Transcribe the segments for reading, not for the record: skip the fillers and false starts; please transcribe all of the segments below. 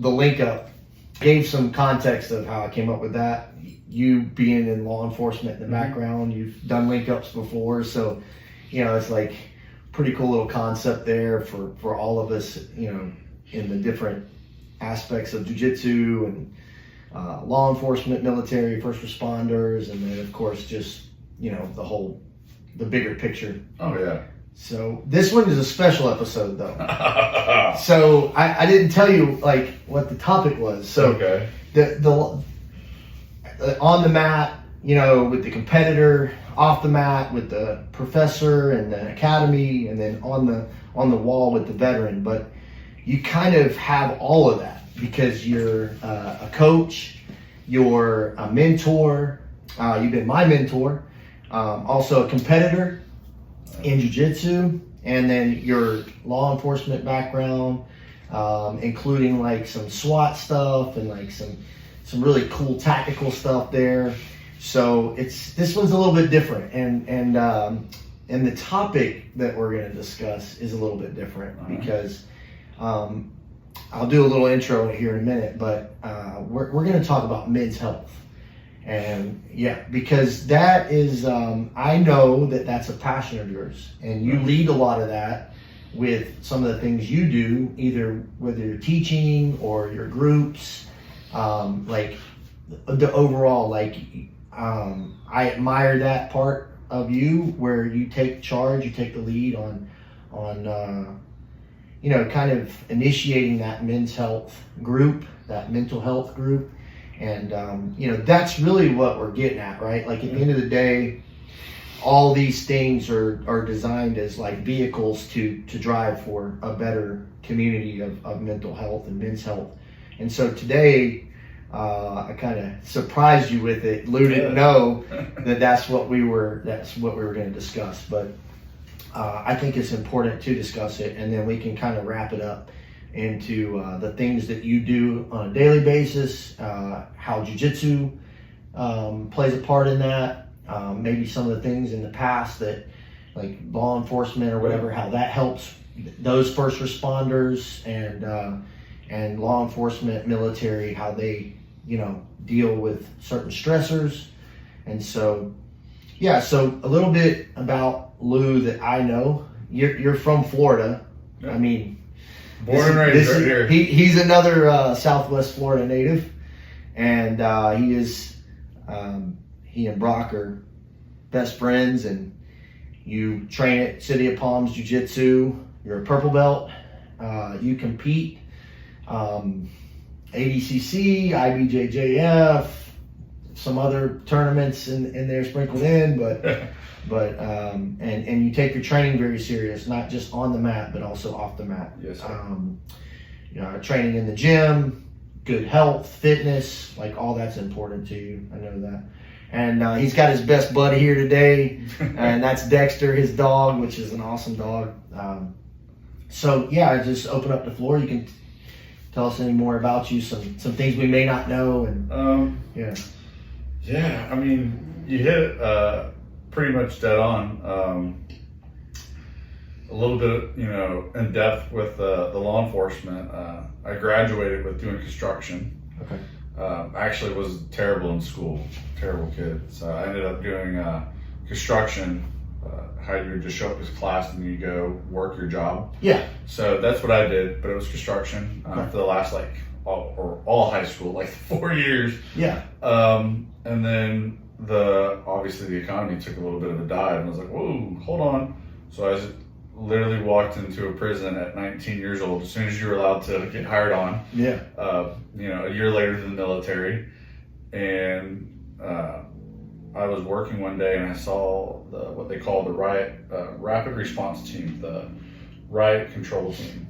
the link up. Gave some context of how I came up with that. You being in law enforcement in the background, you've done link ups before, so it's like pretty cool little concept there for all of us, in the different aspects of jiu-jitsu and law enforcement, military, first responders, and then of course just the bigger picture. Oh yeah. So this one is a special episode though. So I didn't tell you like what the topic was. So okay. the on the mat, with the competitor, off the mat with the professor and the academy, and then on the wall with the veteran. But you kind of have all of that because you're a coach, you're a mentor, you've been my mentor, also a competitor in jiu-jitsu, and then your law enforcement background, including like some SWAT stuff and like some really cool tactical stuff there. So this one's a little bit different, and the topic that we're going to discuss is a little bit different because I'll do a little intro here in a minute, but we're going to talk about men's health. And yeah, because that is, I know that that's a passion of yours, and you lead a lot of that with some of the things you do, either whether you're teaching or your groups, like the overall, I admire that part of you where you take charge, you take the lead on kind of initiating that men's health group, that mental health group. And, that's really what we're getting at, right? Like at the end of the day, all these things are designed as like vehicles to drive for a better community of mental health and men's health. And so today, I kind of surprised you with it. Lou didn't know that's what we were going to discuss, but I think it's important to discuss it, and then we can kind of wrap it up into the things that you do on a daily basis, how jiu-jitsu plays a part in that, maybe some of the things in the past that like law enforcement or whatever, how that helps those first responders and law enforcement, military, how they deal with certain stressors. And so so a little bit about Lou that I know. You're from Florida. Yeah. I mean, born and raised right here. He's another Southwest Florida native, and he and Brock are best friends, and you train at City of Palms Jiu-Jitsu. You're a purple belt. You compete ADCC, IBJJF, some other tournaments in there sprinkled in, but and you take your training very serious, not just on the mat, but also off the mat. Yes, sir. Training in the gym, good health, fitness, like all that's important to you. I know that. And he's got his best buddy here today, and that's Dexter, his dog, which is an awesome dog. I just open up the floor. You can tell us any more about you, some things we may not know, and Yeah, I mean, you hit it pretty much dead on. A little bit, in depth with the law enforcement. I graduated with doing construction. Okay. I actually was terrible in school, terrible kid. So I ended up doing construction. How you would just show up to class and you go work your job. Yeah. So that's what I did, but it was construction for the last all high school, like 4 years. Yeah. And then obviously the economy took a little bit of a dive, and I was like, whoa, hold on. So I literally walked into a prison at 19 years old, as soon as you were allowed to get hired on. Yeah. A year later than the military. And I was working one day and I saw what they call the rapid response team, the riot control team,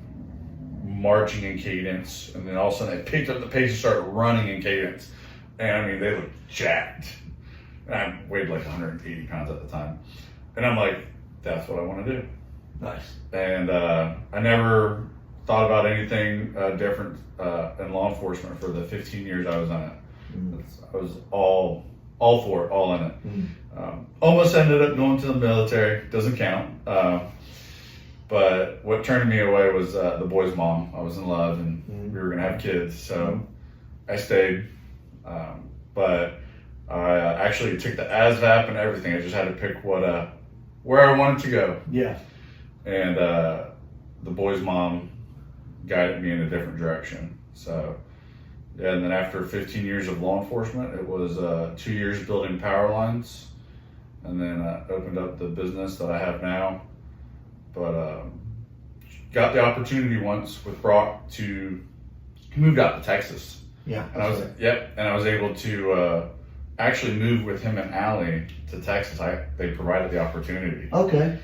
marching in cadence, and then all of a sudden they picked up the pace and started running in cadence. And I mean, they looked jacked. And I weighed like 180 pounds at the time. And I'm like, that's what I want to do. Nice. And I never thought about anything different in law enforcement for the 15 years I was in it. I was all for it, all in it. Almost ended up going to the military, doesn't count. But what turned me away was the boy's mom. I was in love, and Mhm. we were gonna have kids, so I stayed. But I actually took the ASVAB and everything. I just had to pick where I wanted to go, Yeah. and the boy's mom guided me in a different direction. So, yeah, and then after 15 years of law enforcement, it was 2 years building power lines, and then opened up the business that I have now. But got the opportunity once with Brock to moved out to Texas, Yeah. and I was and I was able to actually move with him and Allie to Texas. They provided the opportunity. Okay.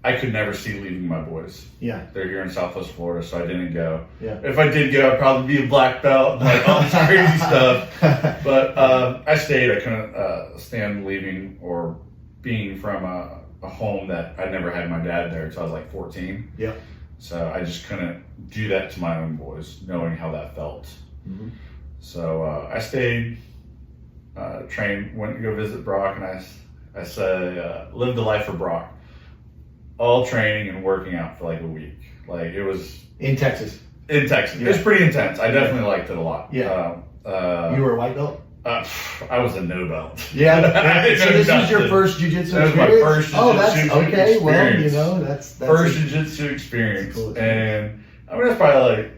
I could never see leaving my boys. Yeah. They're here in Southwest Florida, so I didn't go. Yeah. If I did go, I'd probably be a black belt and like all this crazy stuff. But I stayed. I couldn't stand leaving or being from a home that I never had my dad there until I was like 14. Yeah. So I just couldn't do that to my own boys, knowing how that felt. Mhm. So I stayed, trained, went to go visit Brock, and I said, lived the life for Brock. All training and working out for like a week. Like it was In Texas. in Texas. Yeah. It was pretty intense. I definitely liked it a lot. Yeah. You were a white belt? I was a no belt. Yeah. I So know this is your nothing. first jiu-jitsu That was my experience? first Oh, that's jiu-jitsu okay. Well, you experience. know, that's First jiu-jitsu experience. Cool. And I mean, that's probably like,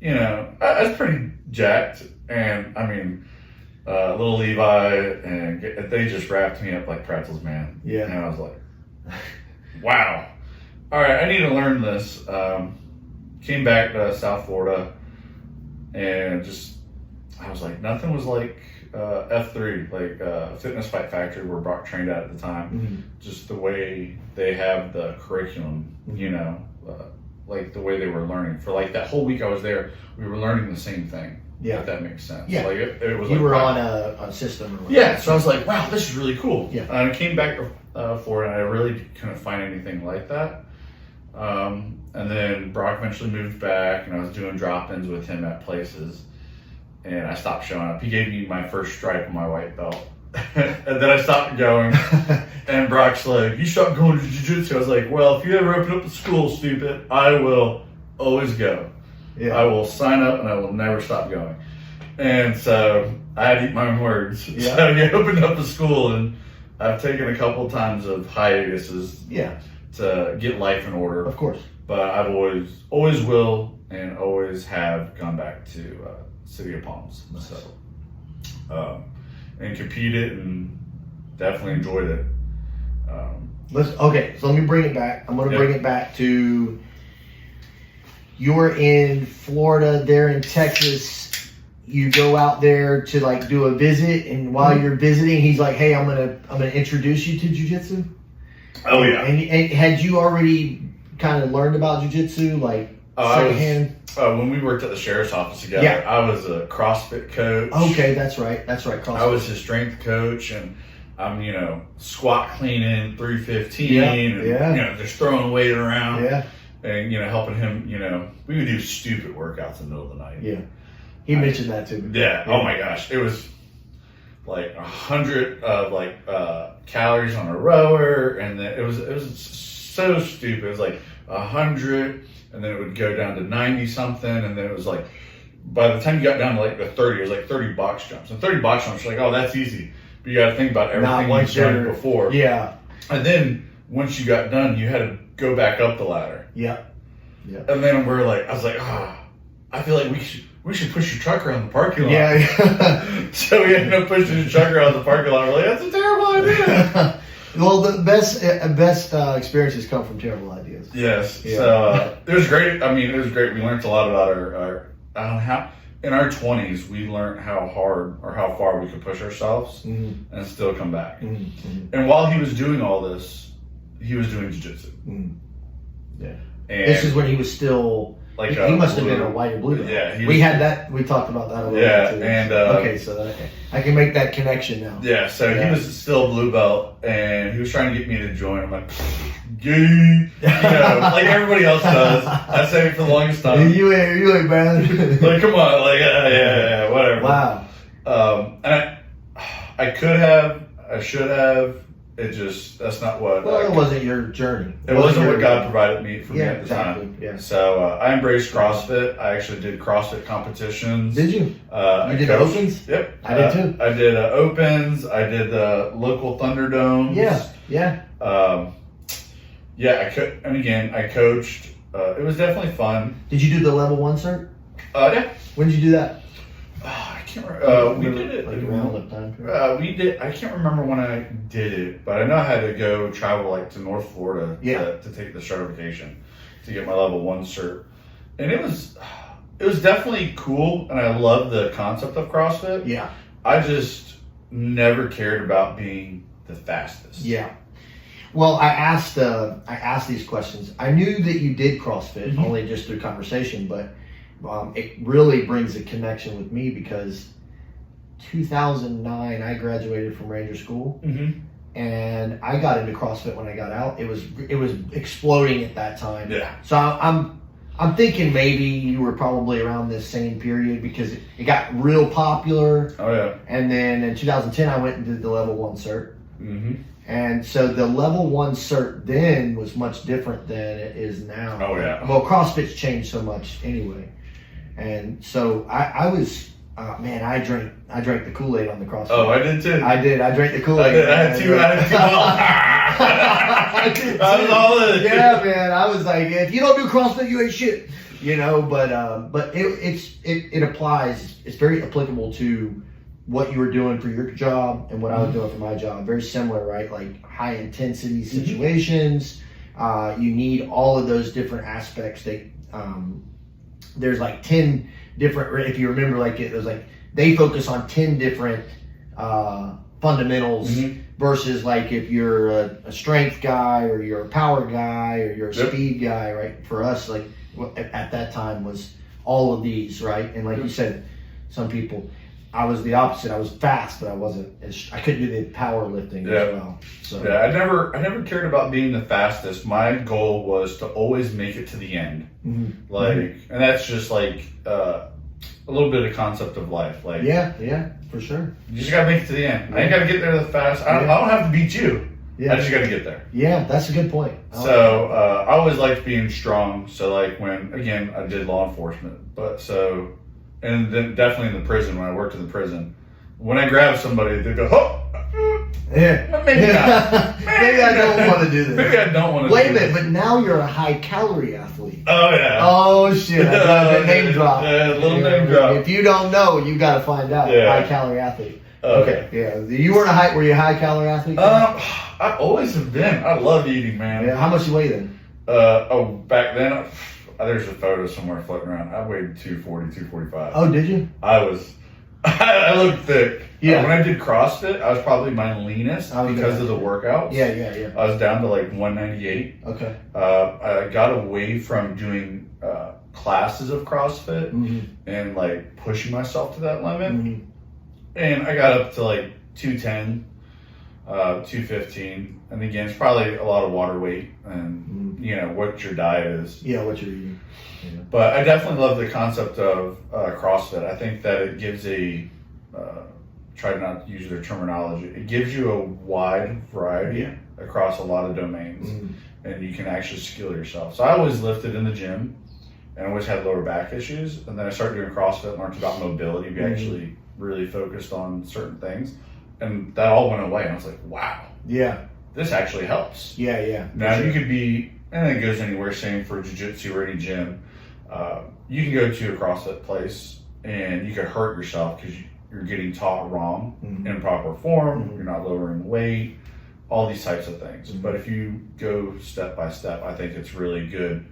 you know, I was pretty jacked. And I mean, little Levi, and they just wrapped me up like pretzels, man. Yeah. And I was like, wow. All right, I need to learn this. Came back to South Florida, and I was like, nothing was like F3, like Fitness Fight Factory, where Brock trained at the time. Mhm. Just the way they have the curriculum, you know, like the way they were learning. For like that whole week I was there, we were learning the same thing. Yeah. If that makes sense. Yeah. Like it was You like, were wow. on a system or whatever. Yeah, so I was like, wow, this is really cool. Yeah. And I came back for it, and I really couldn't find anything like that. And then Brock eventually moved back, and I was doing drop-ins with him at places, and I stopped showing up. He gave me my first stripe on my white belt, and then I stopped going. And Brock's like, you stopped going to jiu-jitsu. I was like, well, if you ever open up a school, stupid, I will always go. Yeah. I will sign up, and I will never stop going. And so I had to eat my own words. Yeah. So he opened up a school, and I've taken a couple times of hiatuses Yeah, to get life in order. of course. But I've always will, and always have gone back to City of Palms. Nice. So, and competed, and definitely enjoyed it. So let me bring it back. I'm going to Yeah. bring it back to you're in Florida, they're in Texas. You go out there to like do a visit, and while you're visiting, he's like, "Hey, I'm gonna introduce you to jiu-jitsu." Oh yeah. And had you already kind of learned about jiu-jitsu, like secondhand? When we worked at the sheriff's office together, Yeah. I was a CrossFit coach. Okay, that's right. CrossFit. I was his strength coach, and I'm, you know, squat cleaning 315, Yeah, and yeah. you know, just throwing weight around, Yeah, and you know, helping him. You know, we would do stupid workouts in the middle of the night. yeah. He mentioned that to me. Yeah. Oh my gosh, it was like 100 of like calories on a rower, and then it was so stupid. It was like 100, and then it would go down to 90 something, and then it was like by the time you got down to like the 30, it was like 30 box jumps. And 30 box jumps, you're like, oh, that's easy. But you got to think about everything once you've done you're- before. Yeah, And then once you got done, you had to go back up the ladder. yeah. And then I was like, I feel like we should push your truck around the parking lot. Yeah. So we ended up pushing the truck around the parking lot. We're like, that's a terrible idea. Well, the best experiences come from terrible ideas. Yes. Yeah. So it was great. I mean, it was great. We learned a lot about how in our 20s we learned how hard or how far we could push ourselves Mm-hmm. and still come back. Mm-hmm. And while he was doing all this, he was doing jiu-jitsu. Mm-hmm. Yeah. And This is when he was still. like he must have blue- been a white or blue belt. Yeah, he we was- had that. We talked about that a little Yeah, bit too. and, okay, so I can make that connection now. Yeah, so Yeah. he was still blue belt, and he was trying to get me to join. I'm like, gay, you know, like everybody else does. I say it for the longest time. You ain't man. Like, come on, like, yeah, whatever. Wow. And I should have, that's not what. Well, it wasn't your journey. It wasn't your what God journey. provided me for me Yeah, at the exactly. time. Yeah. So I embraced CrossFit. I actually did CrossFit competitions. Did you? I You did the coached- opens? Yep. I did too. I did opens. I did the local Thunderdomes. Yeah. And again, I coached. It was definitely fun. Did you do the level 1 cert? Yeah. When did you do that? I can't remember. We did it. like around that time. We did. I can't remember when I did it, but I know I had to go travel like to North Florida to take the certification to get my level 1 cert, and it was definitely cool, and I love the concept of CrossFit. Yeah. I just never cared about being the fastest. Yeah. Well, I asked these questions. I knew that you did CrossFit Mhm. only just through conversation, but it really brings a connection with me because 2009 I graduated from Ranger School, Mm-hmm. and I got into CrossFit when I got out. It was exploding at that time. Yeah. So I'm thinking maybe you were probably around this same period because it got real popular, Oh yeah. and then in 2010 I went and did the level 1 cert. Mm-hmm. And so the level 1 cert then was much different than it is now. Oh yeah. Well, CrossFit's changed so much anyway. And so I was, man, I drank the Kool-Aid on the CrossFit. Oh, I did too. I did. I drank the I Kool-Aid. did. I had two I did I was too. all in. Yeah, man. I was like, if you don't do CrossFit, you ain't shit. You know, but it applies. It's very applicable to what you were doing for your job and what I was doing for my job. Very similar, right? Like high intensity situations. You need all of those different aspects. There's like 10 different, if you remember, like it was like they focus on 10 different fundamentals versus like if you're a strength guy or you're a power guy or you're a speed guy, right? For us, like at that time was all of these, right? And like you said, some people, I was the opposite. I was fast, but I I couldn't do the powerlifting as well. So Yeah, I never cared about being the fastest. My goal was to always make it to the end. And that's just like a little bit of concept of life. Like, yeah, for sure. you just gotta make it to the end. I ain't gotta get there the fast. I don't have to beat you. Yeah, I just gotta get there. yeah, that's a good point. So I always liked being strong. So like when again I did law enforcement, and then definitely in the prison when I worked in the prison, when I grab somebody, they go, "Oh, yeah, maybe not. maybe I don't want to do this." Maybe I don't want to." Wait a minute, but now you're a high calorie athlete. Oh yeah. Oh shit! I got a name drop. Yeah, little name drop. If you don't know, you got to find out. Yeah. High calorie athlete. Okay. Yeah. You weren't were you a high calorie athlete? I always have been. I love eating, man. Yeah. How much you weigh then? Back then, there's a photo somewhere floating around. I weighed 240, 245. Oh, did you? I looked thick. Yeah. When I did CrossFit, I was probably my leanest because of the workouts. Yeah. I was down to like 198. Okay. I got away from doing classes of CrossFit and like pushing myself to that limit. And I got up to like 210, 215. And again, it's probably a lot of water weight and, you know, what your diet is. Yeah, what you're eating. Yeah. But I definitely love the concept of CrossFit. I think that it gives try not to use their terminology, it gives you a wide variety across a lot of domains. And you can actually skill yourself. So I always lifted in the gym and always had lower back issues. And then I started doing CrossFit and learned about mobility. We actually really focused on certain things. And that all went away. And I was like, wow. Yeah. This actually helps. Yeah. Now you could be, and it goes anywhere, same for jiu-jitsu or any gym. You can go to a CrossFit place and you could hurt yourself because you're getting taught wrong, improper form, you're not lowering weight, all these types of things. But if you go step by step, I think it's really good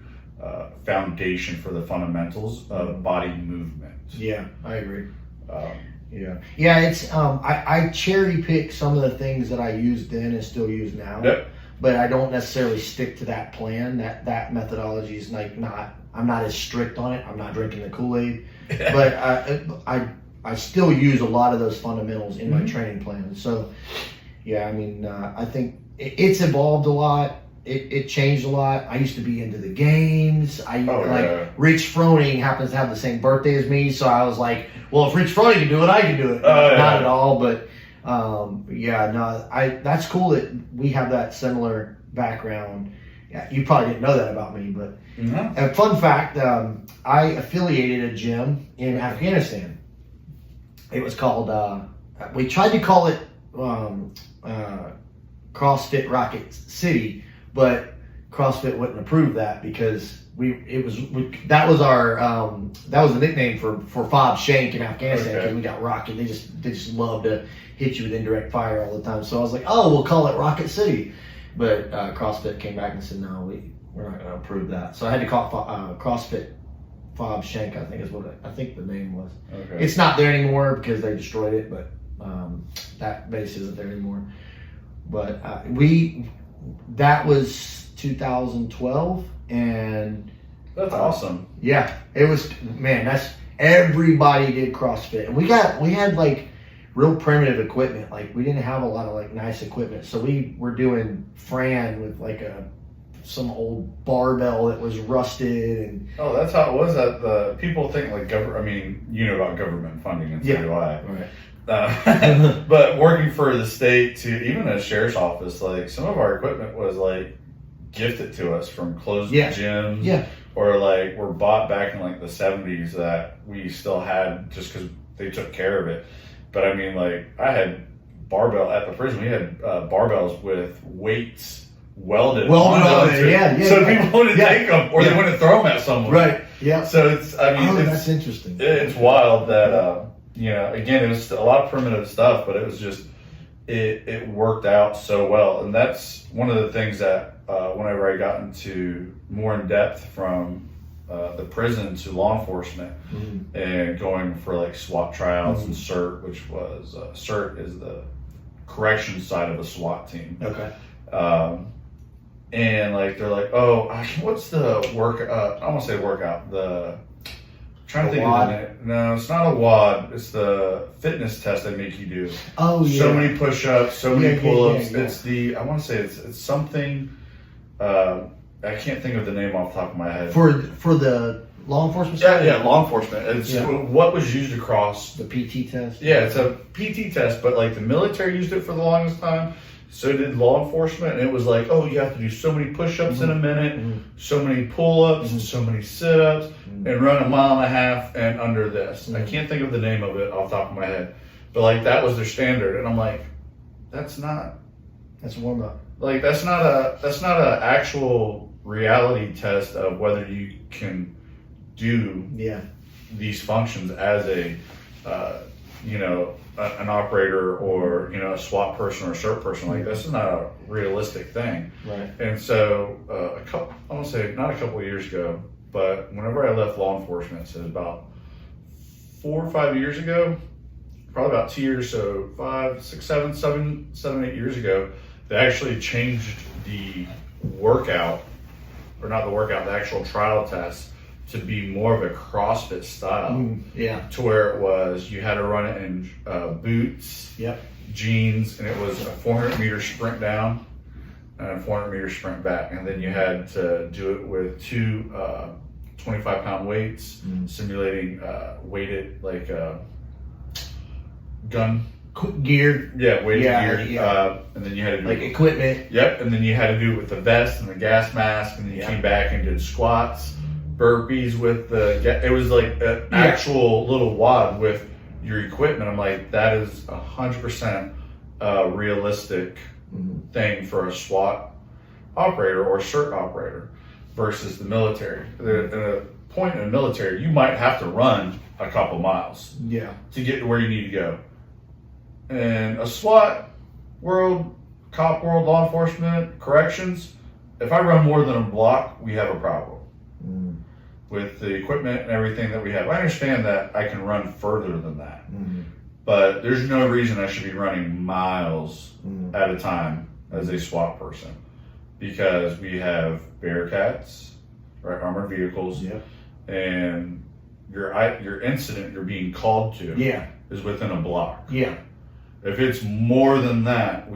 foundation for the fundamentals of body movement. Yeah, I agree. Yeah, it's I cherry pick some of the things that I used then and still use now. Yep. But I don't necessarily stick to that plan. That methodology is like I'm not as strict on it. I'm not drinking the Kool-Aid, but I still use a lot of those fundamentals in my training plan. So yeah, I mean I think it's evolved a lot. It changed a lot. I used to be into the games. Rich Froning happens to have the same birthday as me, so I was like, well, if Rich Froning can do it, I can do it. Not at all, but Yeah, no, that's cool that we have that similar background. Yeah, you probably didn't know that about me, but a fun fact, I affiliated a gym in Afghanistan. It was called, we tried to call it CrossFit Rocket City, but CrossFit wouldn't approve that because that was the nickname for Fob Shank in Afghanistan because we got Rocket. They just love to hit you with indirect fire all the time. So I was like, oh, we'll call it Rocket City, but CrossFit came back and said, no, we're not going to approve that. So I had to call it CrossFit Fob Shank, I think is what I think the name was. Okay. It's not there anymore because they destroyed it, but that base isn't there anymore. But that was 2012, and That's awesome. yeah, it was, man, everybody did CrossFit, and we had like real primitive equipment. Like we didn't have a lot of like nice equipment, so we were doing Fran with like some old barbell that was rusted, and Oh, that's how it was. That the people think like I mean, you know about government funding, and so do I. right. But working for the state to even a sheriff's office, like some of our equipment was like gifted to us from closed gyms, Yeah. or like were bought back in like the 70s that we still had just because they took care of it. But I mean, like I had barbell at the prison. We had barbells with weights welded onto it. Yeah. So people wouldn't take them, or they wouldn't throw them at someone. Right. Yeah. So it's, I mean, that's interesting. It's wild that, you know, again, it was a lot of primitive stuff, but it was just, it worked out so well. And that's one of the things that, whenever I got into more in depth from the prison to law enforcement and going for like SWAT tryouts and CERT, which was, CERT is the corrections side of a SWAT team. Okay. And like they're like, oh, what's the work? I want to say workout. Trying to think of the name. No, it's not a WOD. It's the fitness test they make you do. Oh yeah. So many push-ups, so many pull-ups. Yeah. It's I want to say it's something. I can't think of the name off the top of my head. For the law enforcement side? Yeah, law enforcement. It's what was used across the PT test. Yeah, it's a PT test, but like the military used it for the longest time. So did law enforcement, and it was like, oh, you have to do so many push-ups in a minute, so many pull-ups, and so many sit-ups, and run a mile and a half and under this. I can't think of the name of it off the top of my head, but like that was their standard, and I'm like, that's a warm-up. Like that's not a actual reality test of whether you can do these functions as a an operator or a SWAT person or a CERT person. Like this is not a realistic thing. Right. And so I want to say not a couple of years ago, but whenever I left law enforcement, so about 4 or 5 years ago, probably about 2 years, so 5, 6, 7, 8 years ago, they actually changed the workout, or not the workout, the actual trial test to be more of a CrossFit style. To where it was, you had to run it in boots, jeans, and it was a 400-meter sprint down and a 400-meter sprint back. And then you had to do it with two 25-pound weights, simulating weighted, like gun gear. Yeah, weighted gear. And then you had to do like equipment. Yep, and then you had to do it with the vest and the gas mask, and then you came back and did squats, burpees with it was like an actual little WOD with your equipment. I'm like, that is 100% a realistic thing for a SWAT operator or CERT operator versus the military. At a point in the military, you might have to run a couple miles to get to where you need to go. And a SWAT world, cop world, law enforcement, corrections, if I run more than a block, we have a problem with the equipment and everything that we have. I understand that I can run further than that, but there's no reason I should be running miles at a time as a SWAT person, because we have Bearcats, right, armored vehicles, and your incident you're being called to is within a block. If it's more than that,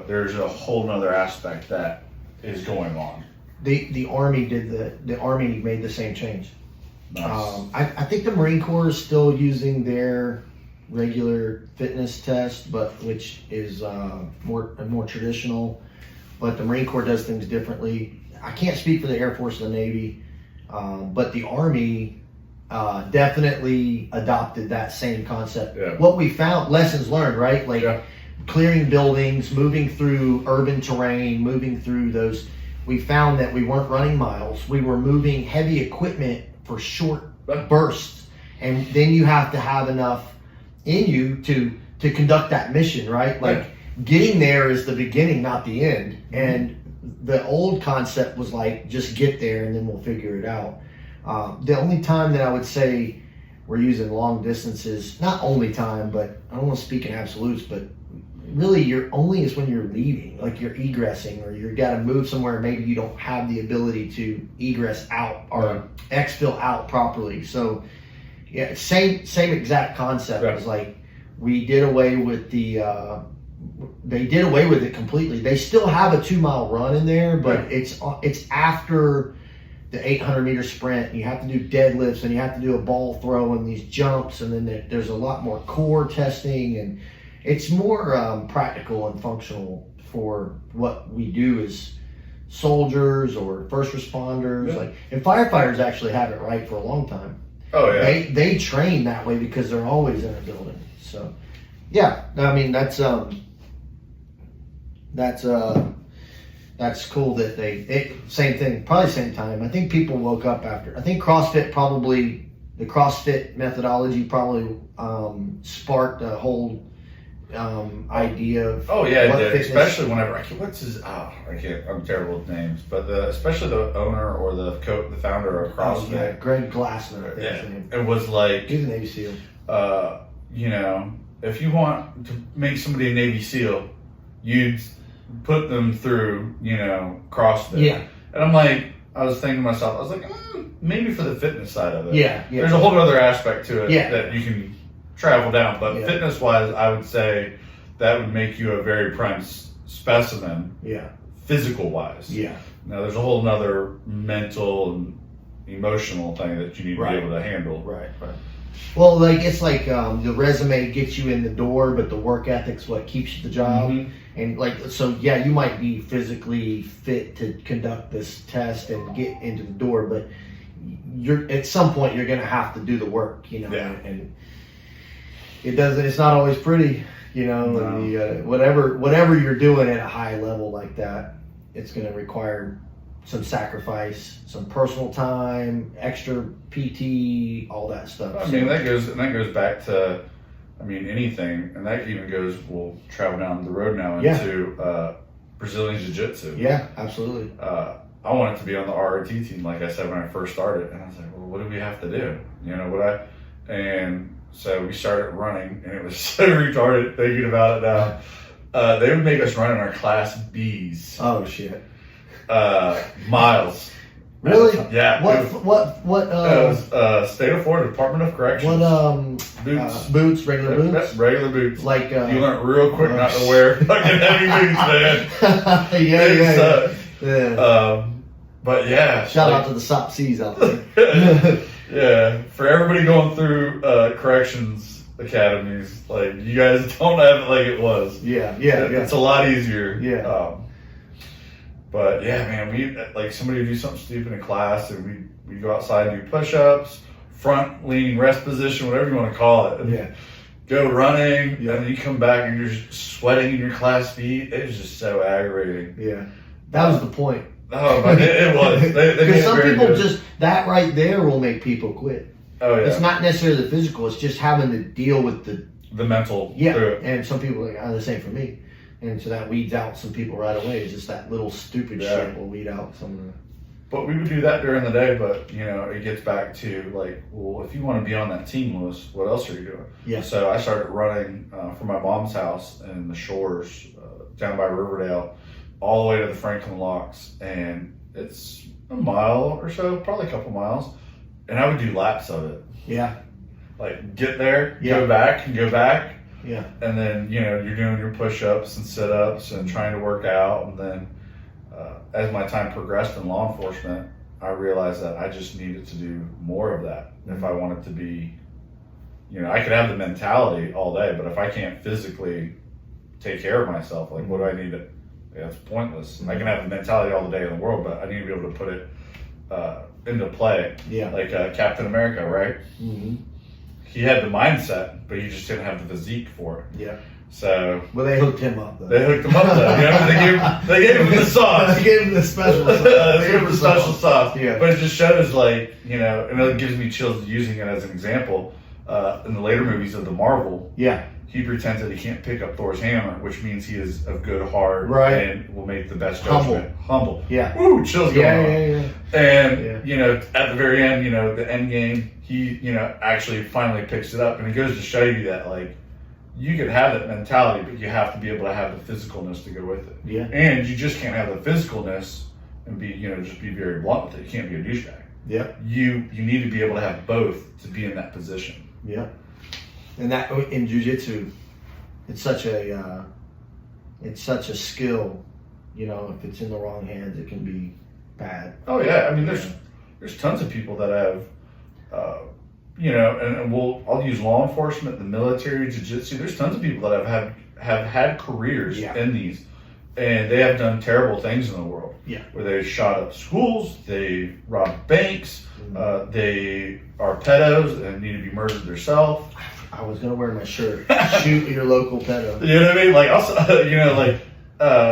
there's a whole nother aspect that is going on. The Army the Army made the same change. Nice. I think the Marine Corps is still using their regular fitness test, but which is more traditional. But the Marine Corps does things differently. I can't speak for the Air Force and the Navy, but the Army definitely adopted that same concept. Yeah. What we found, lessons learned, right? Like Yeah. clearing buildings, moving through urban terrain, moving through those. We found that we weren't running miles. We were moving heavy equipment for short bursts, and then you have to have enough in you to conduct that mission, right? Like getting there is the beginning, not the end. And the old concept was like, just get there and then we'll figure it out. The only time that I would say we're using long distances, not only time, but I don't want to speak in absolutes, but really your only is when you're leaving, like you're egressing, or you've got to move somewhere. Maybe you don't have the ability to egress out or exfil out properly. So yeah, same exact concept. It was like, we did away with they did away with it completely. They still have a 2-mile run in there, but it's after the 800-meter sprint. You have to do deadlifts, and you have to do a ball throw and these jumps, and then there's a lot more core testing, and it's more practical and functional for what we do as soldiers or first responders. Yeah. Like, and firefighters actually have it right for a long time. Oh yeah. They train that way because they're always in a building. So yeah, I mean that's cool that same thing, probably same time. I think people woke up after. I think the CrossFit methodology probably sparked a whole idea of Oh yeah, it what did. fitness- Especially whenever I'm terrible with names, but especially the owner or the founder of CrossFit. Yeah, Greg Glassman, I think Yeah, his name. it was like, He's a Navy SEAL. you know, if you want to make somebody a Navy SEAL, you'd put them through, you know, CrossFit. Yeah, And I'm like, I was thinking to myself, I was like, maybe for the fitness side of it. yeah. There's a whole other aspect to it Yeah. that you can travel down, but Yeah. fitness wise, I would say that would make you a very prime specimen, Yeah, physical wise. yeah. Now there's a whole nother mental and emotional thing that you need to Right. be able to handle. Right. Well, like it's like the resume gets you in the door, but the work ethic's what keeps you the job. Mhm. And like, so yeah, you might be physically fit to conduct this test and get into the door, but you're at some point you're gonna have to do the work, you know. Yeah. And it's not always pretty, you know. No. And whatever you're doing at a high level like that, it's gonna require some sacrifice, some personal time, extra PT, all that stuff. I mean, that goes back to, I mean, anything, and that even goes, we'll travel down the road now into Brazilian Jiu-Jitsu. Yeah, absolutely. I wanted to be on the ROT team, like I said, when I first started, and I was like, well, what do we have to do? You know, and so we started running, and it was so retarded thinking about it now. They would make us run in our Class Bs. Oh shit. Miles. Really? Yeah. What? It was State of Florida Department of Corrections. Boots? Boots, regular boots? Regular boots. Like, you learn real quick not to wear fucking heavy boots, man. yeah. But yeah. Shout out to the SOP Cs out there. Yeah. For everybody going through corrections academies, like, you guys don't have it like it was. Yeah. It's a lot easier. Yeah. But yeah, man, we somebody would do something stupid in class, and we go outside and do push-ups, front leaning rest position, whatever you want to call it. Yeah. Go running, Yeah. and then you come back and you're just sweating in your class feet. It was just so aggravating. Yeah. That was the point. Oh, but it was. They made Because it some very people good. that right there will make people quit. Oh yeah. It's not necessarily the physical, it's just having to deal with the mental. Yeah, through it. and some people are like, the same for me. And so that weeds out some people right away. It's just that little stupid shit will weed out some of the... But we would do that during the day, but, you know, it gets back to, like, well, if you want to be on that team, Lewis, what else are you doing? Yeah. So I started running from my mom's house in the shores down by Riverdale all the way to the Franklin Locks. And it's a mile or so, probably a couple miles. And I would do laps of it. Yeah. Like, get there, Yeah. go back, and go back. Yeah. And then, you know, you're doing your push-ups and sit-ups and trying to work out. And then as my time progressed in law enforcement, I realized that I just needed to do more of that if I wanted to be, You know, I could have the mentality all day, but if I can't physically take care of myself, like what do I need to? Yeah, it's pointless. I can have the mentality all the day in the world, but I need to be able to put it into play. Yeah. Like Captain America, right? Mm-hmm. He had the mindset, but he just didn't have the physique for it. Yeah. So Well, they hooked him up though. they hooked him up though. You know, they gave him the sauce. They gave him the special sauce. They gave him the special sauce. Yeah. But it just shows, like, you know, and it gives me chills using it as an example. In the later movies of the Marvel, Yeah. he pretends that he can't pick up Thor's hammer, which means he is of good heart Right. and will make the best Humble. judgment. Humble. Yeah. Woo, chills going on. Yeah. And, Yeah. you know, at the very end, you know, the end game, he, you know, actually finally picks it up. And it goes to show you that, like, you can have that mentality, but you have to be able to have the physicalness to go with it. Yeah. And you just can't have the physicalness and be, you know, just be very blunt with it. You can't be a douchebag. Yeah. You need to be able to have both to be in that position. Yeah. And that in jiu-jitsu, it's such a skill. You know, if it's in the wrong hands, it can be bad. Oh yeah, I mean, there's tons of people that have, you know, and I'll use law enforcement, the military, jiu-jitsu. There's tons of people that have had careers Yeah. in these, and they have done terrible things in the world. Yeah. Where they shot up schools, they robbed banks, Mm-hmm. they are pedos and need to be murdered themselves. I was gonna wear my shirt. Shoot your local pedo. You know what I mean? Like also, you know, like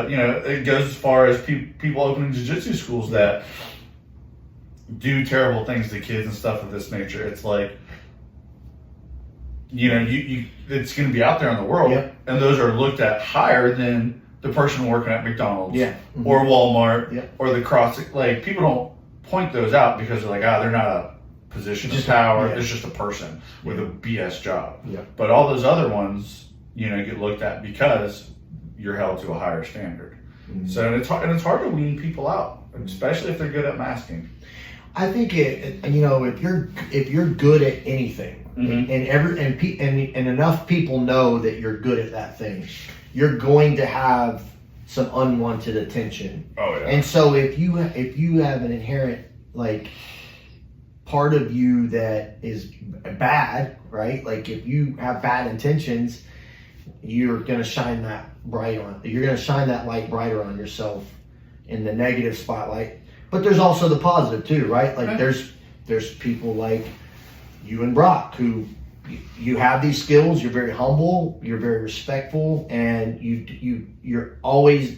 you know, it goes as far as people opening jiu-jitsu schools that do terrible things to kids and stuff of this nature. It's like, you know, you it's going to be out there in the world, Yep. and those are looked at higher than the person working at McDonald's, Yeah. Mhm. or Walmart, Yep. or the cross. Like people don't point those out because they're like, they're not a position Just of power. yeah. It's just a person with a BS job. Yeah. But all those other ones, you know, get looked at because you're held to a higher standard. Mhm. So it's hard to wean people out, especially if they're good at masking. I think you know, if you're good at anything, Mhm. and enough people know that you're good at that thing, you're going to have some unwanted attention. Oh yeah. And so if you have an inherent, like, part of you that is bad, right? Like if you have bad intentions, you're gonna shine that you're gonna shine that light brighter on yourself in the negative spotlight. But there's also the positive too, right? Like there's people like you and Brock who you have these skills, you're very humble, you're very respectful, and you're always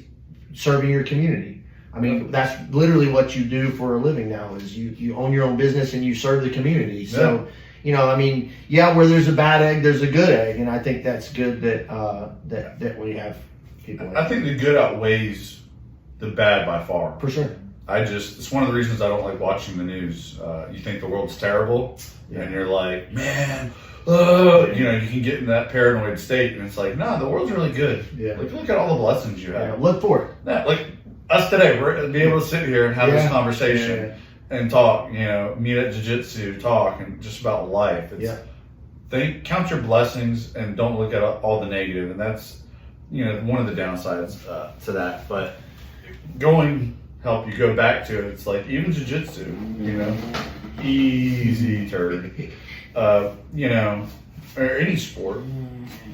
serving your community. I mean, that's literally what you do for a living now is you own your own business and you serve the community. So, you know, I mean, yeah, where there's a bad egg, there's a good egg. And I think that's good that we have people like I think the good outweighs the bad by far. for sure. It's one of the reasons I don't like watching the news. You think the world's terrible, and you're like, man, you know, you can get in that paranoid state, and it's like, no, the world's really good. Yeah. Like, look at all the blessings you Yeah, have. look for it. Yeah, like us today, we're gonna be able to sit here and have this Yeah. conversation and talk. You know, meet at jiu-jitsu, talk, and just about life. It's, count your blessings and don't look at all the negative, and that's, you know, one of the downsides to that. But help you go back to it. It's like even jiu-jitsu, you know, easy turd. You know, or any sport.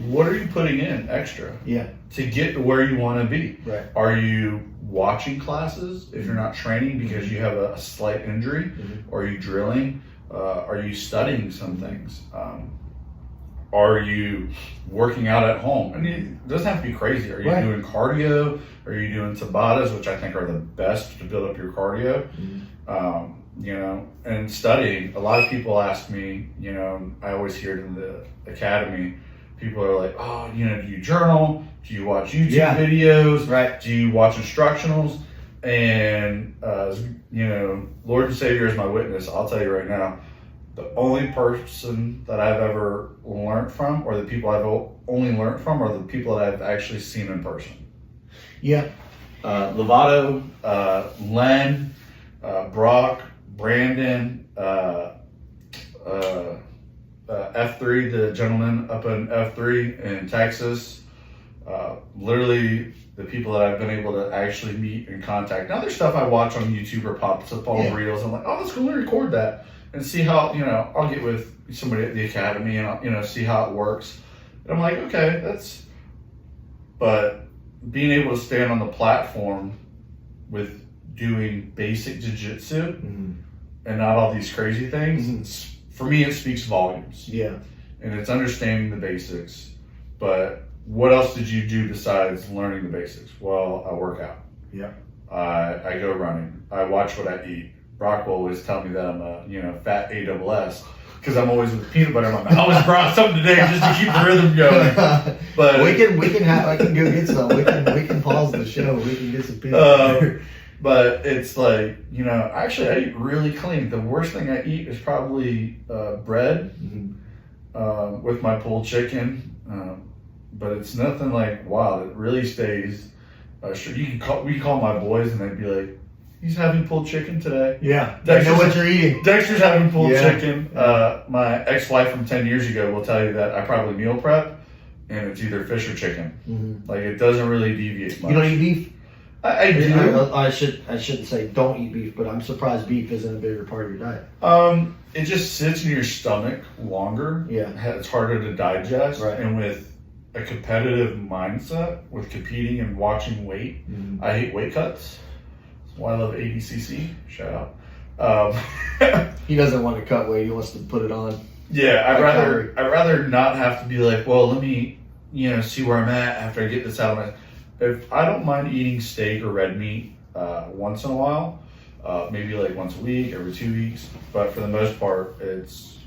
What are you putting in extra? Yeah. To get to where you want to be. Right. Are you watching classes if you're not training because you have a slight injury? Mhm. Are you drilling? Are you studying some things? Are you working out at home? I mean, it doesn't have to be crazy. Are you Right. doing cardio? Are you doing Tabatas, which I think are the best to build up your cardio? Mhm. You know, and studying. A lot of people ask me, you know, I always hear it in the academy, people are like, oh, you know, do you journal? Do you watch YouTube videos? Right. Do you watch instructionals? And, you know, Lord and Savior is my witness. I'll tell you right now, the only person that I've ever learned from, or the people I've only learned from, are the people that I've actually seen in person. Yeah. Lovato, Len, Brock, Brandon, F3, the gentleman up in F3 in Texas. Literally the people that I've been able to actually meet and contact. Now there's stuff I watch on YouTube or pops up on reels. I'm like, oh, let's go record that and see how, you know, I'll get with somebody at the academy and I'll, see how it works. And I'm like, okay, but being able to stand on the platform with doing basic jiu-jitsu and not all these crazy things, for me, it speaks volumes. Yeah. And it's understanding the basics. But what else did you do besides learning the basics? Well, I work out. Yeah. I go running. I watch what I eat. Brock will always tell me that I'm a fat ASS because I'm always with peanut butter in my mouth. I always brought something today just to keep the rhythm going. But I can go get some. We can pause the show. We can get some peanut butter. But it's like, actually I eat really clean. The worst thing I eat is probably bread with my pulled chicken. But it's nothing like, wow, it really stays. Sure, we call my boys and they'd be like, he's having pulled chicken today. Yeah, I know what you're eating. Dexter's having pulled chicken. My ex-wife from 10 years ago will tell you that I probably meal prep and it's either fish or chicken. Like it doesn't really deviate much. You don't eat beef? I do. I shouldn't say don't eat beef, but I'm surprised beef isn't a bigger part of your diet. It just sits in your stomach longer. Yeah. It's harder to digest. Right. And with a competitive mindset, with competing and watching weight, I hate weight cuts. That's why I love ADCC. Shout out. He doesn't want to cut weight. He wants to put it on. Yeah, I'd rather not have to be like, well, let me, see where I'm at after I get this out of my. If I don't mind eating steak or red meat once in a while, maybe like once a week, every 2 weeks. But for the most part,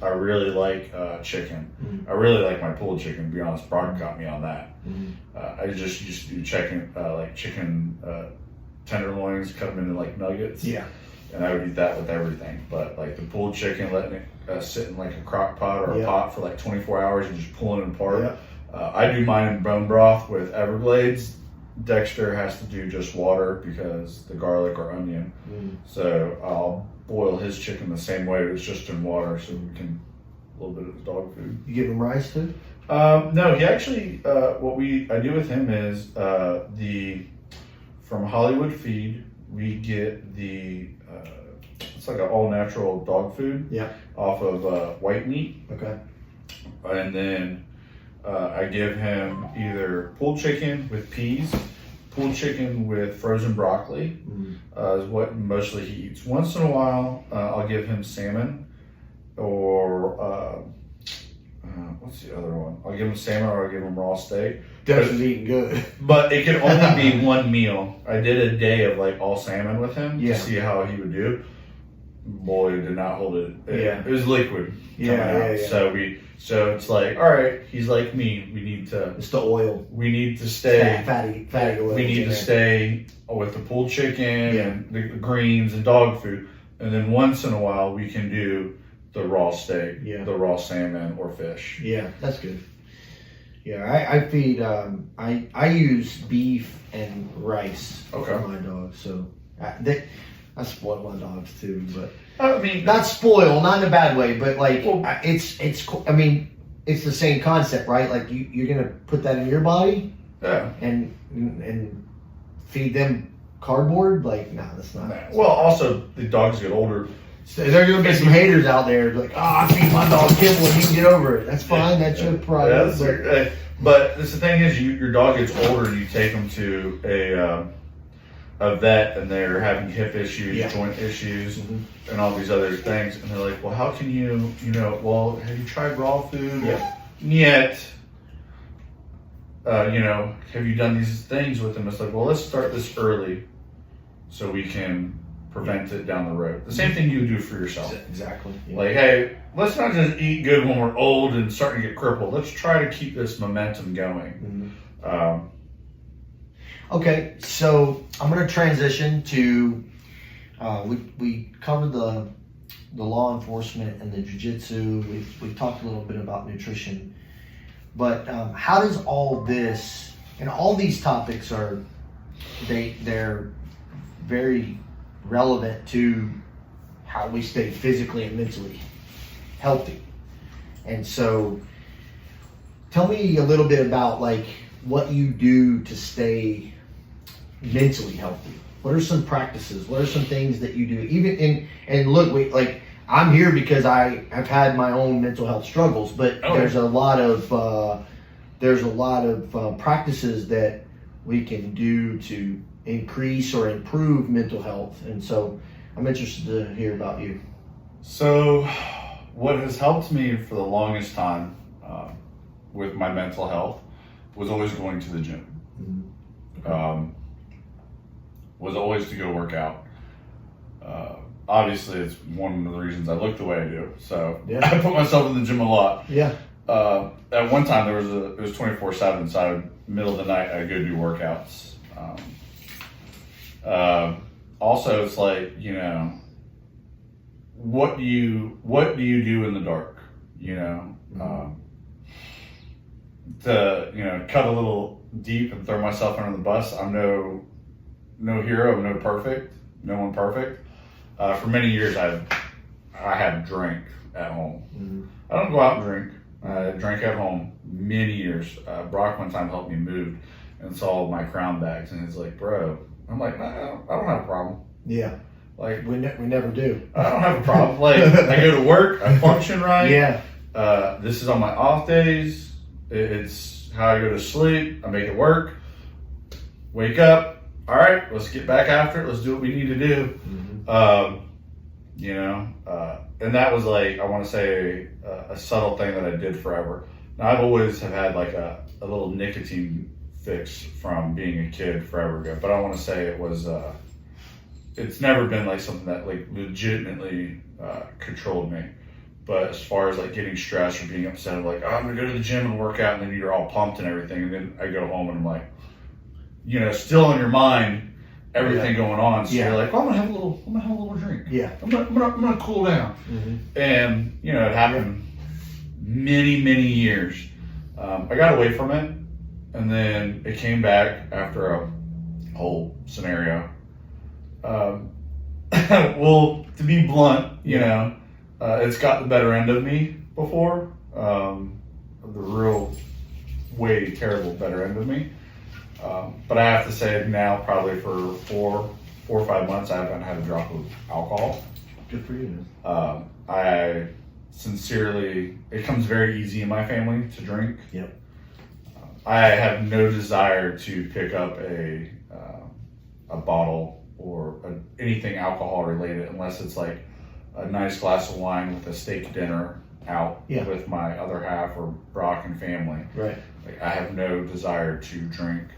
I really like chicken. I really like my pulled chicken. To be honest, Brock got me on that. I just used to do chicken tenderloins, cut them into like nuggets. Yeah. And I would eat that with everything. But like the pulled chicken, letting it sit in like a crock pot or a pot for like 24 hours and just pulling it apart. Yeah. I do mine in bone broth with Everglades. Dexter has to do just water because the garlic or onion. So I'll boil his chicken the same way, but it's just in water so we can a little bit of dog food. You give him rice too? No, he actually what I do with him is from Hollywood Feed we get it's like an all natural dog food off of white meat. Okay. And then I give him either pulled chicken with peas, pulled chicken with frozen broccoli, is what mostly he eats. Once in a while, I'll give him salmon, or what's the other one? I'll give him salmon or I'll give him raw steak. Dexter's eating good. But it can only be one meal. I did a day of like all salmon with him to see how he would do. Boy, did not hold it. It was liquid coming out. So it's like, all right, he's like me. We need to. It's the oil. We need to stay. Fatty oil. We need to stay with the pulled chicken and the greens and dog food, and then once in a while we can do the raw steak, the raw salmon or fish. Yeah, that's good. Yeah, I feed. I use beef and rice for my dogs. So I spoil my dogs too, but I mean, not spoil, not in a bad way, but like it's. I mean, it's the same concept, right? Like you're gonna put that in your body, and feed them cardboard. Like, no, that's not. Well, also the dogs get older. So there are gonna be some haters out there like, I feed my dog kibble and he can get over it. That's fine. That's your problem. But the thing is, your dog gets older and you take them to a vet and they're having hip issues, joint issues, and all these other things. And they're like, well, how can you, well, have you tried raw food? Yet, have you done these things with them? It's like, well, let's start this early so we can prevent it down the road. The same thing you do for yourself. Exactly. Yeah. Like, hey, let's not just eat good when we're old and starting to get crippled. Let's try to keep this momentum going. Okay, so I'm going to transition to, we covered the law enforcement and the jiu-jitsu. We've talked a little bit about nutrition. But how does all this, and all these topics they're very relevant to how we stay physically and mentally healthy. And so tell me a little bit about like what you do to stay mentally healthy. What are some practices? What are some things that you do? Even and look, I'm here because I have had my own mental health struggles, but Oh, there's a lot of practices that we can do to increase or improve mental health, and so I'm interested to hear about you. So, what has helped me for the longest time with my mental health was always going to the gym. Was always to go work out. Obviously, it's one of the reasons I look the way I do. So Yeah. I put myself in the gym a lot. Yeah. At one time, it was 24/7. So I would, middle of the night, I'd go do workouts. Also, it's like, you know, what do you do in the dark? You know, to, you know, cut a little deep and throw myself under the bus. I'm no hero, no perfect, no one perfect. For many years, I had drank at home. I don't go out and drink. I drank at home many years. Brock one time helped me move and saw my crown bags, and he's like, "Bro," I'm like, "No, I don't have a problem. Yeah. Like, We never do. I don't have a problem. Like, I go to work, I function right. Yeah. This is on my off days. It's how I go to sleep. I make it work. Wake up. All right, let's get back after it. Let's do what we need to do." You know, and that was like, I want to say a subtle thing that I did forever. Now, I've always have had like a little nicotine fix from being a kid forever ago, but I want to say it was, it's never been like something that like legitimately controlled me. But as far as like getting stressed or being upset, I'm like, "Oh, I'm gonna go to the gym and work out," and then you're all pumped and everything, and then I go home and I'm like, you know, still in your mind, everything going on. So you're like, "Oh, I'm gonna have a little drink. Yeah. I'm gonna cool down." And you know, it happened many you I got away from it, and then it came back after a whole scenario. Well, to be blunt, you know, it's got the better end of me before. The real, way terrible better end of me. But I have to say now, probably for 4 or 5 months, I haven't had a drop of alcohol. Good for you. I sincerely, it comes very easy in my family to drink. Yep. I have no desire to pick up a bottle or anything alcohol related unless it's like a nice glass of wine with a steak dinner out with my other half or Brock and family. Right. Like, I have no desire to drink.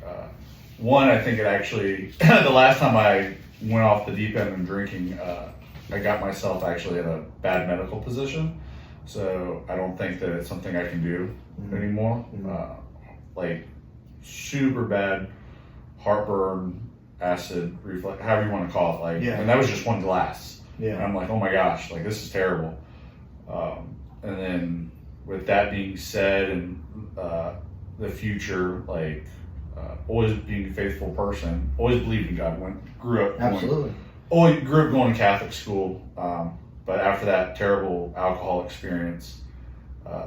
One, I think it actually, the last time I went off the deep end in drinking, I got myself actually in a bad medical position. So I don't think that it's something I can do anymore. Like super bad heartburn, acid reflux, however you want to call it. Like, and that was just one glass. And I'm like, "Oh my gosh, like this is terrible." And then with that being said, and the future, like always being a faithful person, always believed in God. Grew up going to Catholic school, but after that terrible alcohol experience,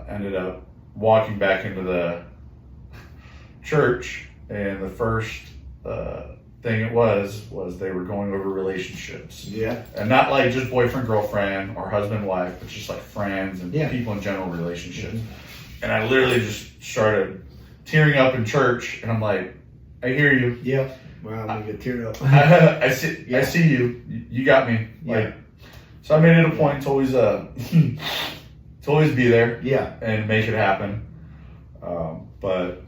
ended up walking back into the church, and the first thing it was they were going over relationships. And not like just boyfriend, girlfriend, or husband, wife, but just like friends and people in general relationships. And I literally just started tearing up in church, and I'm like, "I hear you." Wow, I'm gonna get teared up. I see you. You got me. Like, so I made it a point to always to always be there. And make it happen. But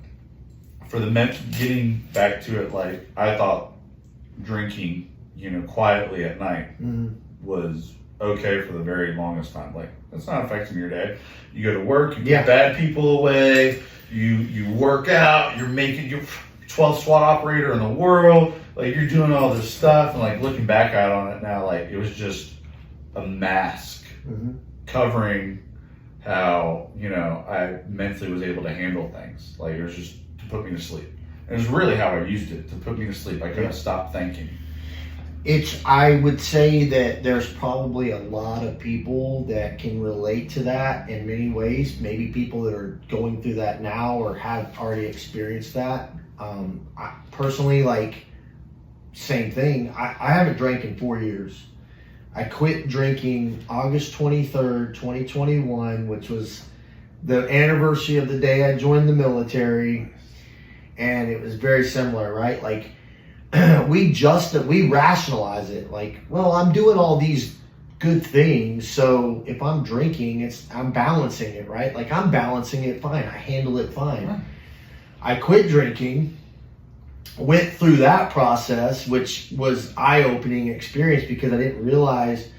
for the getting back to it, like, I thought drinking, you know, quietly at night was okay for the very longest time. Like, that's not affecting your day. You go to work, you get bad people away, you work out, you're making your 12th SWAT operator in the world, like you're doing all this stuff, and like looking back out on it now, like it was just a mask covering how, you know, I mentally was able to handle things. Like, it was just to put me to sleep. And it was really how I used it, to put me to sleep. I couldn't stop thinking. I would say that there's probably a lot of people that can relate to that in many ways. Maybe people that are going through that now or have already experienced that. I personally, like, same thing. I haven't drank in 4 years. I quit drinking August 23rd, 2021, which was the anniversary of the day I joined the military. And it was very similar, right? Like, we rationalize it. Like, well, I'm doing all these good things, so if I'm drinking, I'm balancing it, right? Like, I'm balancing it fine. I handle it fine. Right. I quit drinking, went through that process, which was eye-opening experience because I didn't realize,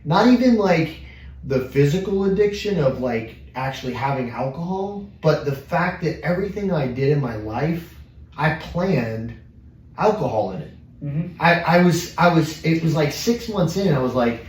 not even like the physical addiction of like actually having alcohol, but the fact that everything I did in my life, I planned alcohol in it. Mm-hmm. It was like 6 months in, I was like,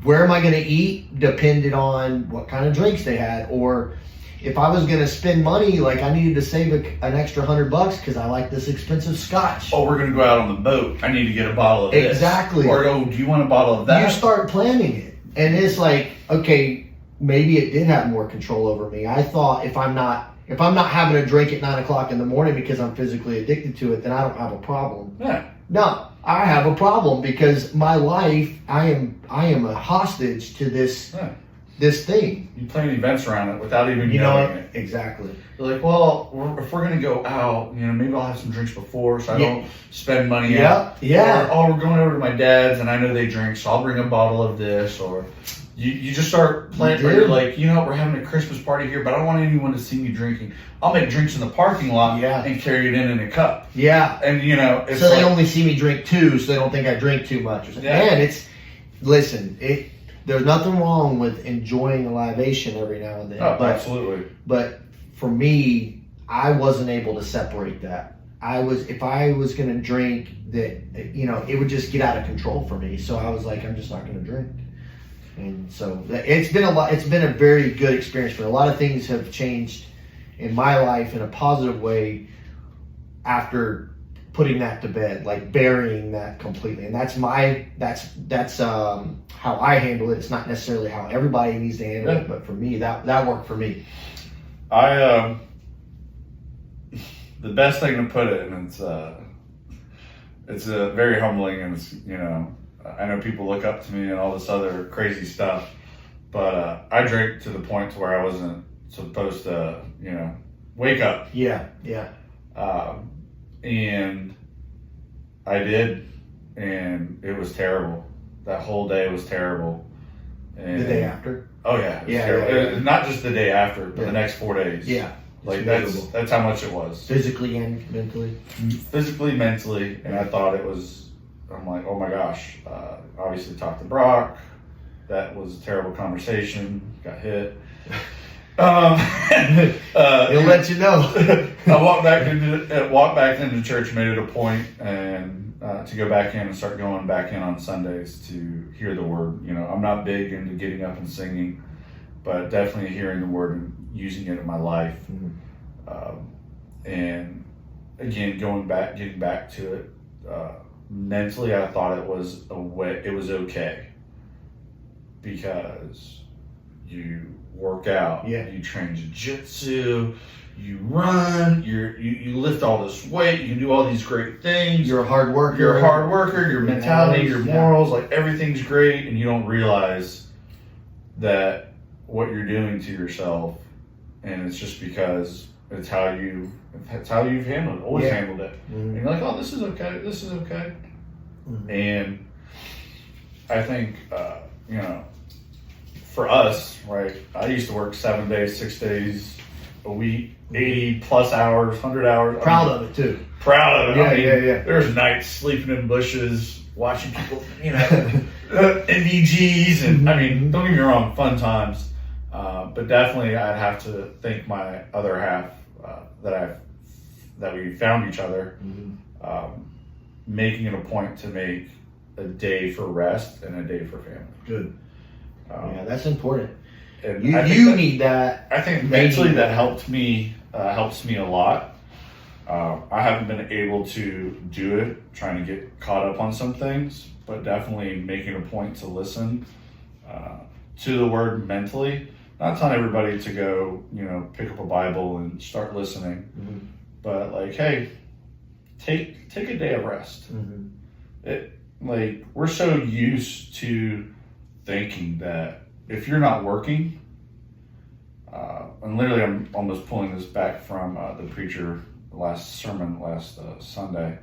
where am I going to eat depended on what kind of drinks they had, or if I was going to spend money, like I needed to save an extra $100 because I like this expensive scotch. Oh, we're going to go out on the boat. I need to get a bottle of this. Exactly. Or, oh, do you want a bottle of that? You start planning it. And it's like, okay, maybe it did have more control over me. I thought if I'm not having a drink at 9 o'clock in the morning because I'm physically addicted to it, then I don't have a problem. Yeah. No, I have a problem because my life, I am a hostage to this thing. You plan events around it without even You knowing know, it. exactly. They're like, well, if we're going to go out, maybe I'll have some drinks before so I Yeah. don't spend money Yeah, out. yeah. Or, oh, we're going over to my dad's and I know they drink, so I'll bring a bottle of this. Or you just start planning. You Or do. you're like, we're having a Christmas party here, but I don't want anyone to see me drinking. I'll make drinks in the parking lot Yeah. and carry it in a cup. Yeah. And, it's So they like, only see me drink 2, so they don't think I drink too much. Or something. Yeah. Man, there's nothing wrong with enjoying a libation every now and then. oh, absolutely. But for me, I wasn't able to separate that. If I was going to drink, that it would just get out of control for me. So I was like, I'm just not going to drink. And so it's been a very good experience for me. A lot of things have changed in my life in a positive way after putting that to bed, like burying that completely. And that's how I handle it. It's not necessarily how everybody needs to handle it, but for me, that worked for me. The best thing to put it, and it's very humbling, and it's, I know people look up to me and all this other crazy stuff, but I drank to the point to where I wasn't supposed to, wake up. Yeah. And I did, and it was terrible. That whole day was terrible. And The day after. Oh yeah, it was Yeah, terrible. yeah. Not just the day after, but Yeah. the next 4 days. Yeah. Like It's that's miserable. that's how much it was. Physically and mentally. Physically, mentally, and I thought it was. I'm like, oh my gosh. Obviously, talked to Brock. That was a terrible conversation. Got hit. He'll let you know. I walked back into church, made it a point, and to go back in and start going back in on Sundays to hear the word. I'm not big into getting up and singing, but definitely hearing the word and using it in my life. And again, getting back to it. Mentally, I thought it was okay because you work out, you train jiu-jitsu, you run, you lift all this weight, you can do all these great things. You're a hard worker. You're a hard worker, your mentality, your Yeah. morals, like everything's great, and you don't realize that what you're doing to yourself, and it's just because it's how you've handled it, always handled it. And you're like, oh, this is okay. And I think, for us, right, I used to work 7 days, 6 days a week, 80 plus hours, 100 hours. Proud of it too. Proud of it. Yeah. There's nights sleeping in bushes, watching people, NVGs, and don't get me wrong, fun times. But definitely I'd have to thank my other half that we found each other, making it a point to make a day for rest and a day for family. Good. That's important. And You I think need that. I think mentally that helps me a lot. I haven't been able to do it, trying to get caught up on some things, but definitely making a point to listen to the word mentally. Not telling everybody to go, pick up a Bible and start listening, but like, hey, take a day of rest. like we're so used to thinking that if you're not working, and literally I'm almost pulling this back from the preacher last sermon last Sunday,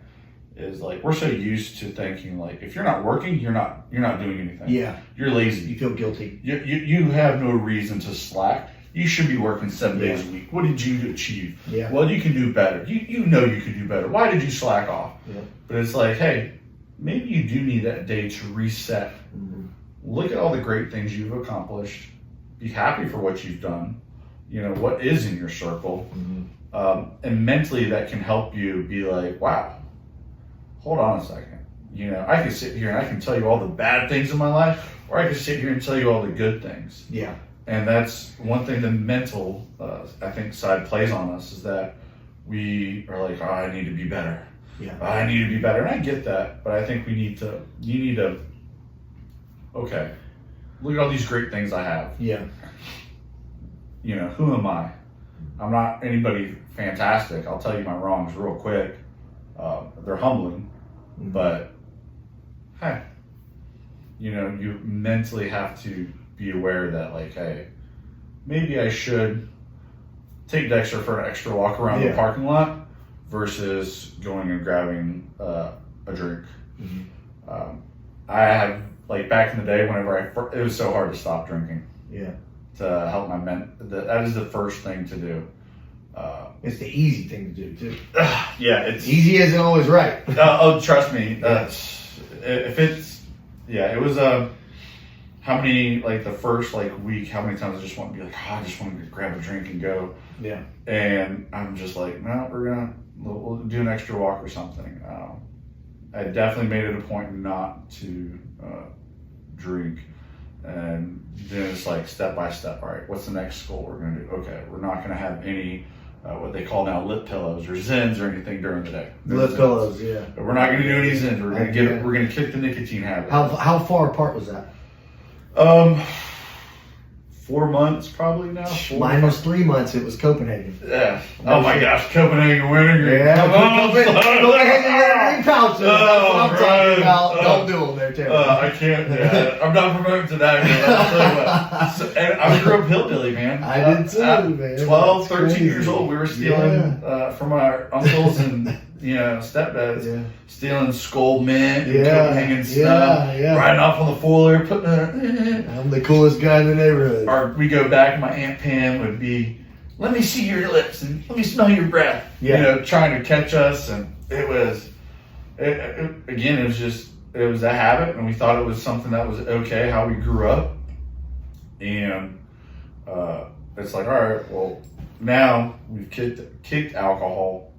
is like we're so used to thinking like if you're not working, you're not doing anything. Yeah. You're lazy. You feel guilty. You have no reason to slack. You should be working 7 days a week. What did you achieve? Yeah. Well, you can do better. You know you can do better. Why did you slack off? Yeah. But it's like, hey, maybe you do need that day to reset. Mm-hmm. Look at all the great things you've accomplished. Be happy for what you've done. You know, what is in your circle. Mm-hmm. And mentally that can help you be like, wow, hold on a second. You know, I can sit here and I can tell you all the bad things in my life, or I can sit here and tell you all the good things. Yeah. And that's one thing the mental, I think, side plays on us, is that we are like, oh, I need to be better. Yeah. Oh, I need to be better. And I get that, but I think you need to, okay, look at all these great things I have. Yeah. You know, who am I? I'm not anybody fantastic. I'll tell you my wrongs real quick. They're humbling, but hey, you know, you mentally have to be aware that, like, hey, maybe I should take Dexter for an extra walk around the parking lot versus going and grabbing a drink. Mm-hmm. I have, like, back in the day, whenever it was so hard to stop drinking. Yeah. To help my that is the first thing to do. It's the easy thing to do too. Yeah, it's Easy isn't always right. Oh, trust me. If it's it was how many, like, the first week, how many times I just want to be like, oh, I just want to grab a drink and go. Yeah. And I'm just like, no, we'll do an extra walk or something. I definitely made it a point not to drink. And then it's like step by step. All right, what's the next goal we're going to do? Okay, we're not going to have any what they call now lip pillows or Zins or anything during the day. Lip pillows, yeah. But we're not going to do any Zins. We're going to we're going to kick the nicotine habit. How far apart was that? 4 months probably now. Mine was 3 months. It was Copenhagen. Yeah. Oh my gosh, Copenhagen winter. Yeah. Come on, Copenhagen pouches. That's what I'm talking about. right. Don't do them. They're terrible. I can't. Yeah, I'm not promoting to that. Man. I'll tell you what. So, and I grew up hillbilly, man. I did too, man. 12, That's 13 crazy. years old, we were stealing from our uncles and stepdads. Yeah. Stealing Skull Mint and Yeah. Copenhagen stuff. Yeah. Riding off on the four-wheeler, putting I'm the coolest guy in the neighborhood. Or we go back, my Aunt Pam would be, let me see your lips and let me smell your breath. Yeah. You know, trying to catch us. And it was a habit, and we thought it was something that was okay, how we grew up. And it's like, all right, well, now we've kicked alcohol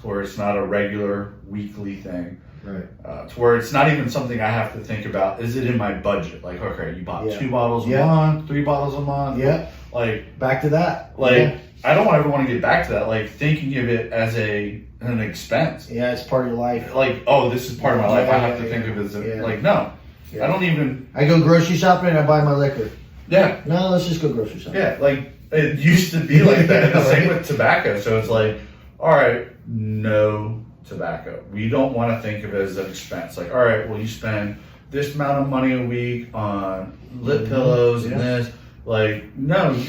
to where it's not a regular weekly thing. Right. To where it's not even something I have to think about. Is it in my budget? Like, okay, you bought 2 bottles a month, 3 bottles a month. Yeah. Like, back to that. Like, I don't ever want to get back to that. Like, thinking of it as an expense. Yeah, it's part of your life. Like, oh, this is part of my life. I have to think of it as like, no. Yeah. I don't even. I go grocery shopping and I buy my liquor. Yeah. No, let's just go grocery shopping. Yeah, like, it used to be like that. And the same with tobacco. So it's like, all right, no tobacco. We don't want to think of it as an expense. Like, all right, well, you spend this amount of money a week on lip pillows and this. Like, no,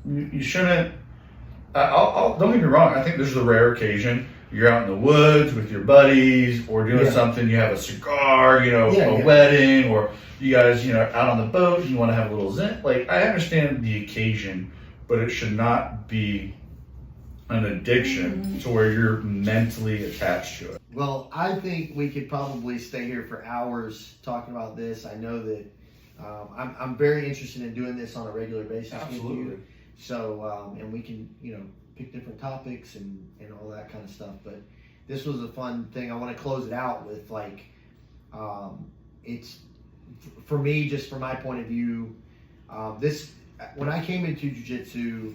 you shouldn't. Don't get me wrong. I think there's a rare occasion you're out in the woods with your buddies or doing something. You have a cigar, a wedding, or you guys, out on the boat. You want to have a little zen. Like, I understand the occasion, but it should not be an addiction to where you're mentally attached to it. Well, I think we could probably stay here for hours talking about this. I know that I'm very interested in doing this on a regular basis with you. So, and we can, pick different topics and all that kind of stuff. But this was a fun thing. I want to close it out with it's for me, just from my point of view, when I came into jiu-jitsu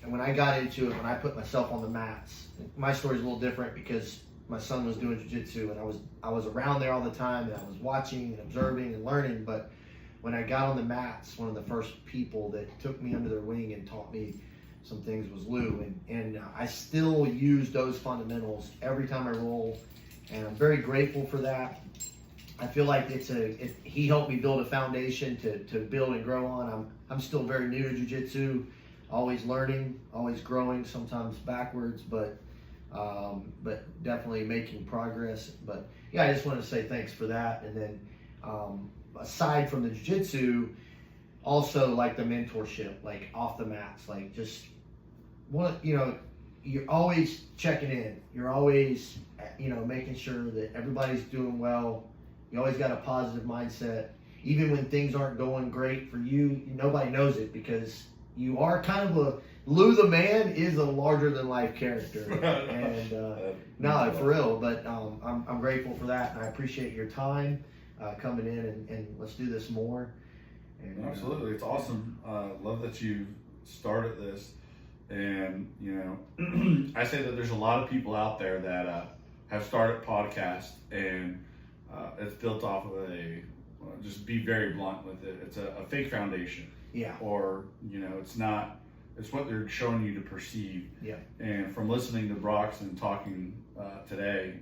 and when I got into it, when I put myself on the mats, my story's a little different because my son was doing jiu-jitsu and I was around there all the time and I was watching and observing and learning. But when I got on the mats, one of the first people that took me under their wing and taught me some things was Lou. And I still use those fundamentals every time I roll and I'm very grateful for that. I feel like he helped me build a foundation to build and grow on. I'm still very new to jiu-jitsu, always learning, always growing, sometimes backwards, but definitely making progress. But yeah, I just wanted to say thanks for that. And then aside from the jiu-jitsu, also like the mentorship, like off the mats, like just you're always checking in. You're always, making sure that everybody's doing well. You always got a positive mindset. Even when things aren't going great for you, nobody knows it because you are kind of Lou the man is a larger than life character. And no, for real. But I'm grateful for that, and I appreciate your time coming in, and let's do this more. And, absolutely, it's awesome. Love that you started this. And, I say that there's a lot of people out there that have started podcasts, and it's built off of just be very blunt with it. It's a fake foundation. Yeah. Or, it's not, it's what they're showing you to perceive. Yeah. And from listening to Brox and talking today,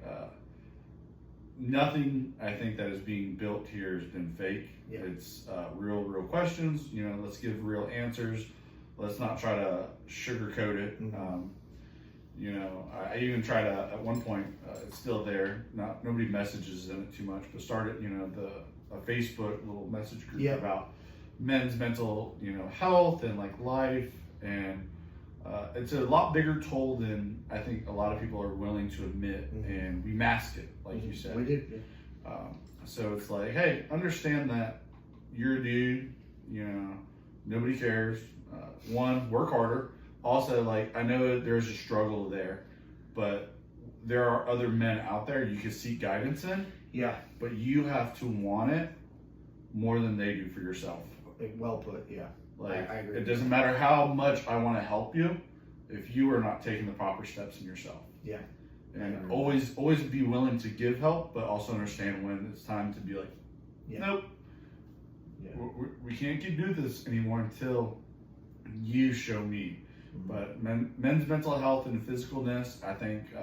nothing I think that is being built here has been fake. Yeah. It's real questions. Let's give real answers. Let's not try to sugarcoat it. Mm-hmm. I even try to, at one point, it's still there. Nobody messages in it too much, but started, a Facebook little message group about men's mental, health and like life. And it's a lot bigger toll than I think a lot of people are willing to admit, mm-hmm. and we mask it, like you said. We do. Yeah. So it's like, hey, understand that you're a dude, nobody cares. One, work harder. Also, like, I know there's a struggle there, but there are other men out there you can seek guidance in. Yeah. But you have to want it more than they do for yourself. Well put, yeah. Like, I agree. it doesn't matter how much I want to help you if you are not taking the proper steps in yourself. Yeah. And always be willing to give help, but also understand when it's time to be like, nope, we can't keep doing this anymore until you show me. Mm-hmm. But men's mental health and physicalness, I think,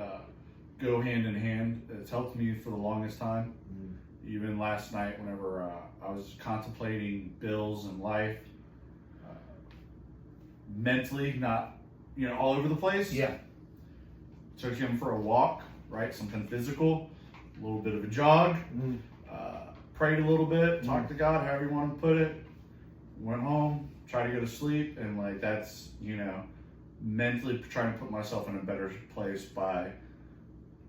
go hand in hand. It's helped me for the longest time. Mm-hmm. Even last night, whenever I was contemplating bills and life, mentally not, all over the place. Yeah. Took him for a walk, right? Something physical, a little bit of a jog, prayed a little bit, talked to God, however you want to put it. Went home, tried to go to sleep, and like that's, mentally trying to put myself in a better place by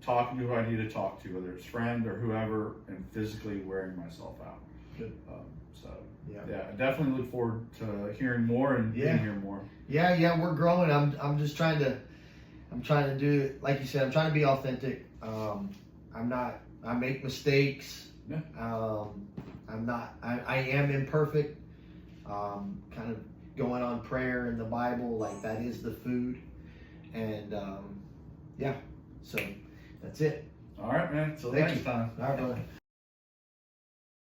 talking to who I need to talk to, whether it's friend or whoever, and physically wearing myself out. Good. Yeah, I definitely look forward to hearing more and being here more. Yeah, we're growing. I'm just trying to do, like you said, I'm trying to be authentic. I make mistakes. Yeah. I am imperfect. Kind of going on prayer and the Bible, like that is the food. And so that's it. All right, man. Till next time. All right, brother.